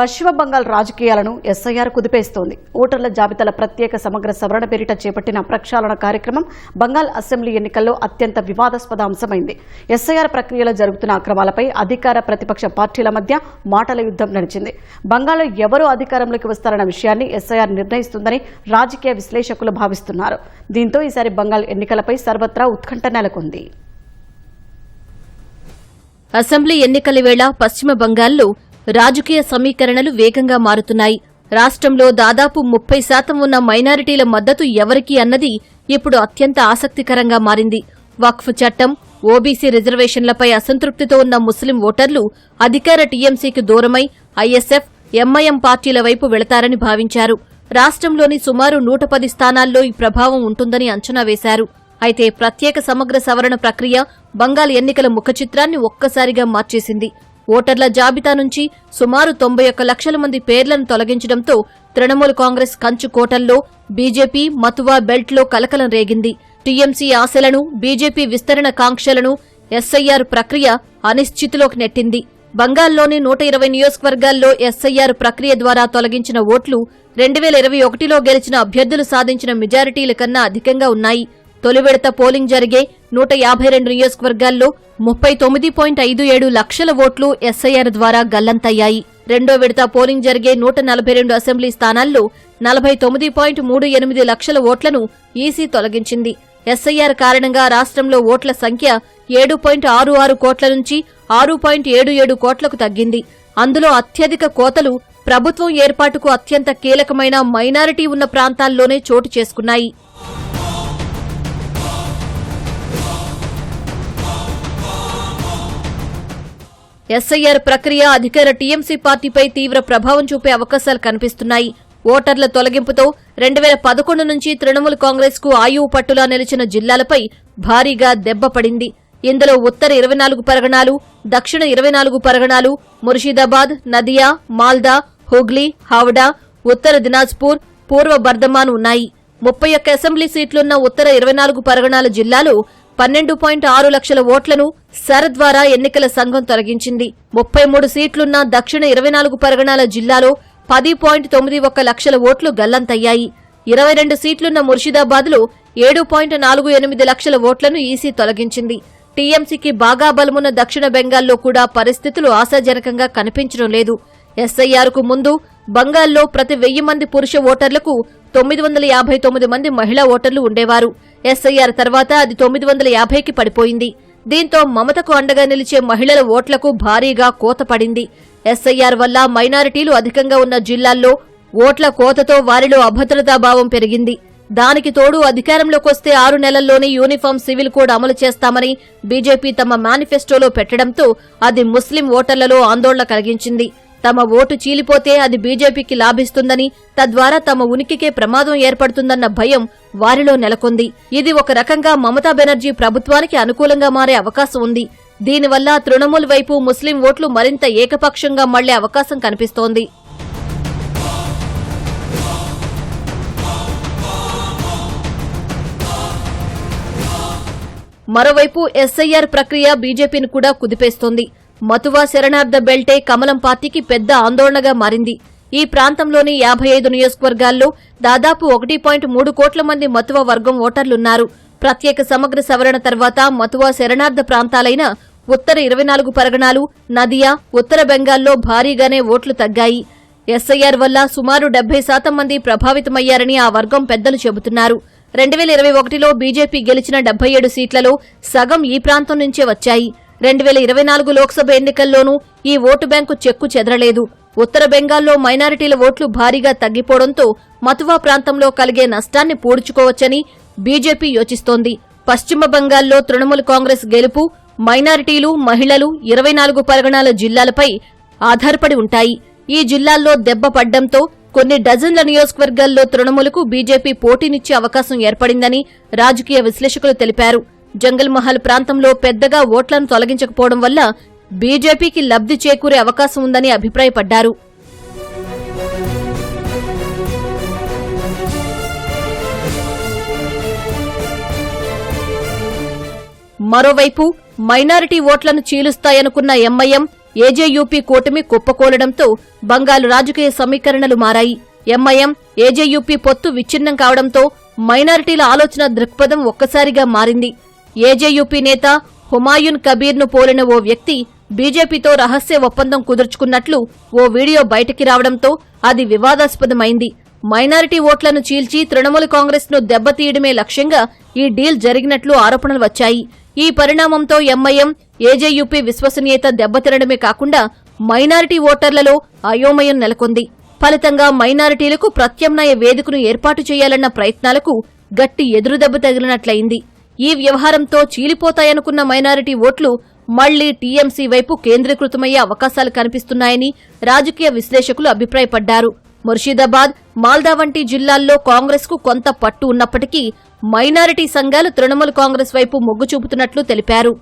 పశ్చిమ బంగాల్ రాజకీయాలను ఎస్ఐఆర్ కుదిపేస్తోంది. ఓటర్ల జాబితాల ప్రత్యేక సమగ్ర సవరణ పేరిట చేపట్టిన ప్రక్షాళన కార్యక్రమం బంగాల్ అసెంబ్లీ ఎన్నికల్లో అత్యంత వివాదాస్పద అంశమైంది. ఎస్ఐఆర్ ప్రక్రియలో జరుగుతున్న అక్రమాలపై అధికార ప్రతిపక్ష పార్టీల మధ్య మాటల యుద్ధం నడిచింది. బంగాల్లో ఎవరు అధికారంలోకి వస్తారన్న విషయాన్ని ఎస్ఐఆర్ నిర్ణయిస్తుందని రాజకీయ విశ్లేషకులు భావిస్తున్నారు. దీంతో ఈసారి బంగాల్ ఎన్నికలపై సర్వత్రా ఉత్కంఠ నెలకొంది. అసెంబ్లీ ఎన్నికల వేళ పశ్చిమ బంగాల్లో రాజకీయ సమీకరణలు వేగంగా మారుతున్నాయి. రాష్ట్రంలో దాదాపు 30% ఉన్న మైనారిటీల మద్దతు ఎవరికి అన్నది ఇప్పుడు అత్యంత ఆసక్తికరంగా మారింది. వక్ఫ్ చట్టం, ఓబీసీ రిజర్వేషన్లపై అసంతృప్తితో ఉన్న ముస్లిం ఓటర్లు అధికార టీఎంసీకి దూరమై ఐఎస్ఎఫ్, ఎంఐఎం పార్టీల వైపు వెళతారని భావించారు. రాష్ట్రంలోని సుమారు 110 స్థానాల్లో ఈ ప్రభావం ఉంటుందని అంచనా వేశారు. అయితే ప్రత్యేక సమగ్ర సవరణ ప్రక్రియ బంగాల్ ఎన్నికల ముఖచిత్రాన్ని ఒక్కసారిగా మార్చేసింది. ఓటర్ల జాబితా నుంచి సుమారు 91 లక్షల మంది పేర్లను తొలగించడంతో తృణమూల్ కాంగ్రెస్ కంచుకోటల్లో బీజేపీ మతువా బెల్ట్లో కలకలం రేగింది. టీఎంసీ ఆశలను, బీజేపీ విస్తరణ కాంక్షలను ఎస్ఐఆర్ ప్రక్రియ అనిశ్చితిలోకి నెట్టింది. బంగాల్లోని 120 నియోజకవర్గాల్లో ఎస్ఐఆర్ ప్రక్రియ ద్వారా తొలగించిన ఓట్లు 2021లో గెలిచిన అభ్యర్థులు సాధించిన మెజారిటీల కన్నా అధికంగా ఉన్నాయి. తొలి విడత పోలింగ్ జరిగే 152 నియోజకవర్గాల్లో 39.57 లక్షల ఓట్లు ఎస్ఐఆర్ ద్వారా గల్లంతయ్యాయి. రెండో విడత పోలింగ్ జరిగే 142 అసెంబ్లీ స్థానాల్లో 49.38 లక్షల ఓట్లను ఈసీ తొలగించింది. ఎస్ఐఆర్ కారణంగా రాష్ట్రంలో ఓట్ల సంఖ్య 7.66 కోట్ల నుంచి 6.77 కోట్లకు తగ్గింది. అందులో అత్యధిక కోతలు ప్రభుత్వం ఏర్పాటుకు అత్యంత కీలకమైన మైనారిటీ ఉన్న ప్రాంతాల్లోనే చోటు చేసుకున్నాయి. ఎస్ఐఆర్ ప్రక్రియ అధికార టీఎంసీ పార్టీపై తీవ్ర ప్రభావం చూపే అవకాశాలు కనిపిస్తున్నాయి. ఓటర్ల తొలగింపుతో 2011 నుంచి తృణమూల్ కాంగ్రెస్ కు ఆయువు పట్టులా నిలిచిన జిల్లాలపై భారీగా దెబ్బపడింది. ఇందులో ఉత్తర 24 పరగణాలు, దక్షిణ 24 పరగణాలు, ముర్షిదాబాద్, నదియా, మాల్దా, హుగ్లీ, హావడా, ఉత్తర దినాజ్పూర్, పూర్వ బర్ధమాన్ ఉన్నాయి. 31 అసెంబ్లీ సీట్లున్న ఉత్తర 24 పరగణాల జిల్లాలో 12.6 లక్షల ఓట్లను సర్ ద్వారా ఎన్నికల సంఘం తొలగించింది. 33 సీట్లున్న దక్షిణ 24 పరగణాల జిల్లాలో 10.91 లక్షల ఓట్లు గల్లంతయ్యాయి. 22 సీట్లున్న ముర్షిదాబాద్లో 7.48 లక్షల ఓట్లను ఈసీ తొలగించింది. టీఎంసీకి బాగా బలమున్న దక్షిణ బెంగాల్లో కూడా పరిస్థితులు ఆశాజనకంగా కనిపించడం లేదు. ఎస్ఐఆర్కు ముందు బంగాల్లో ప్రతి 1000 మంది పురుష ఓటర్లకు 959 మంది మహిళా ఓటర్లు ఉండేవారు. ఎస్ఐఆర్ తర్వాత అది 950కి పడిపోయింది. దీంతో మమతకు అండగా నిలిచే మహిళల ఓట్లకు భారీగా కోత పడింది. ఎస్ఐఆర్ వల్ల మైనారిటీలు అధికంగా ఉన్న జిల్లాల్లో ఓట్ల కోతతో వారిలో అభద్రతాభావం పెరిగింది. దానికి తోడు అధికారంలోకొస్తే 6 నెలల్లోనే యూనిఫామ్ సివిల్ కోడ్ అమలు చేస్తామని బీజేపీ తమ మేనిఫెస్టోలో పెట్టడంతో అది ముస్లిం ఓటర్లలో ఆందోళన కలిగించింది. తమ ఓటు చీలిపోతే అది బీజేపీకి లాభిస్తుందని, తద్వారా తమ ఉనికికే ప్రమాదం ఏర్పడుతుందన్న భయం వారిలో నెలకొంది. ఇది ఒక రకంగా మమతా బెనర్జీ ప్రభుత్వానికి అనుకూలంగా మారే అవకాశం ఉంది. దీనివల్ల తృణమూల్ వైపు ముస్లిం ఓట్లు మరింత ఏకపక్షంగా మళ్లే అవకాశం కనిపిస్తోంది. మరోవైపు ఎస్ఐఆర్ ప్రక్రియ బీజేపీని కూడా కుదిపేస్తోంది. మతువా శరణార్థ బెల్టే కమలం పార్టీకి పెద్ద ఆందోళనగా మారింది. ఈ ప్రాంతంలోని 55 నియోజకవర్గాల్లో దాదాపు 1.3 కోట్ల మంది మతువా వర్గం ఓటర్లున్నారు. ప్రత్యేక సమగ్ర సవరణ తర్వాత మతువా శరణార్థ ప్రాంతాలైన ఉత్తర 24 పరగణాలు, నదియా, ఉత్తర బెంగాల్లో భారీగానే ఓట్లు తగ్గాయి. ఎస్ఐఆర్ వల్ల సుమారు 70% మంది ప్రభావితమయ్యారని ఆ వర్గం పెద్దలు చెబుతున్నారు. 2021లో బీజేపీ గెలిచిన 77 సీట్లలో సగం ఈ ప్రాంతం నుంచే వచ్చాయి. 2024 లోక్సభ ఎన్నికల్లోనూ ఈ ఓటు బ్యాంకు చెక్కు చెదరలేదు. ఉత్తర బెంగాల్లో మైనారిటీల ఓట్లు భారీగా తగ్గిపోవడంతో మతువా ప్రాంతంలో కలిగే నష్టాన్ని పూడ్చుకోవచ్చని బీజేపీ యోచిస్తోంది. పశ్చిమ బంగాల్లో తృణమూల్ కాంగ్రెస్ గెలుపు మైనారిటీలు, మహిళలు 24 పరగణాల జిల్లాలపై ఆధారపడి ఉంటాయి. ఈ జిల్లాల్లో దెబ్బ పడ్డంతో కొన్ని డజన్ల నియోజకవర్గాల్లో తృణమూల్కు బీజేపీ పోటీనిచ్చే అవకాశం ఏర్పడిందని రాజకీయ విశ్లేషకులు తెలిపారు. జంగల్ మహల్ ప్రాంతంలో పెద్దగా ఓట్లను తొలగించకపోవడం వల్ల బీజేపీకి లబ్ధి చేకూరే అవకాశం ఉందని అభిప్రాయపడ్డారు. మరోవైపు మైనారిటీ ఓట్లను చీలుస్తాయనుకున్న ఎంఐఎం ఏజేయూపీ కూటమి కుప్పకూలడంతో బంగాల్ రాజకీయ సమీకరణలు మారాయి. ఎంఐఎం, ఏజేయూపీ పొత్తు విచ్ఛిన్నం కావడంతో మైనారిటీల ఆలోచన దృక్పథం ఒక్కసారిగా మారింది. ఏజేయూపీ నేత హుమాయూన్ కబీర్ను పోలిన ఓ వ్యక్తి బీజేపీతో రహస్య ఒప్పందం కుదుర్చుకున్నట్లు ఓ వీడియో బయటికి రావడంతో అది వివాదాస్పదమైంది. మైనారిటీ ఓట్లను చీల్చి తృణమూల్ కాంగ్రెస్ను దెబ్బతీయడమే లక్ష్యంగా ఈ డీల్ జరిగినట్లు ఆరోపణలు వచ్చాయి. ఈ పరిణామంతో ఎంఐఎం, ఏజేయూపీ విశ్వసనీయత దెబ్బతినడమే కాకుండా మైనారిటీ ఓటర్లలో అయోమయం నెలకొంది. ఫలితంగా మైనారిటీలకు ప్రత్యామ్నాయ వేదికను ఏర్పాటు చేయాలన్న ప్రయత్నాలకు గట్టి ఎదురుదెబ్బ తగిలినట్లయింది. ఈ వ్యవహారంతో చీలిపోతాయనుకున్న మైనారిటీ ఓట్లు మళ్లీ టీఎంసీ వైపు కేంద్రీకృతమయ్యే అవకాశాలు కనిపిస్తున్నాయని రాజకీయ విశ్లేషకులు అభిప్రాయపడ్డారు. ముర్షిదాబాద్, మాల్దా వంటి జిల్లాల్లో కాంగ్రెస్కు కొంత పట్టు ఉన్నప్పటికీ మైనారిటీ సంఘాలు తృణమూల్ కాంగ్రెస్ వైపు మొగ్గు చూపుతున్నట్లు తెలిపారు.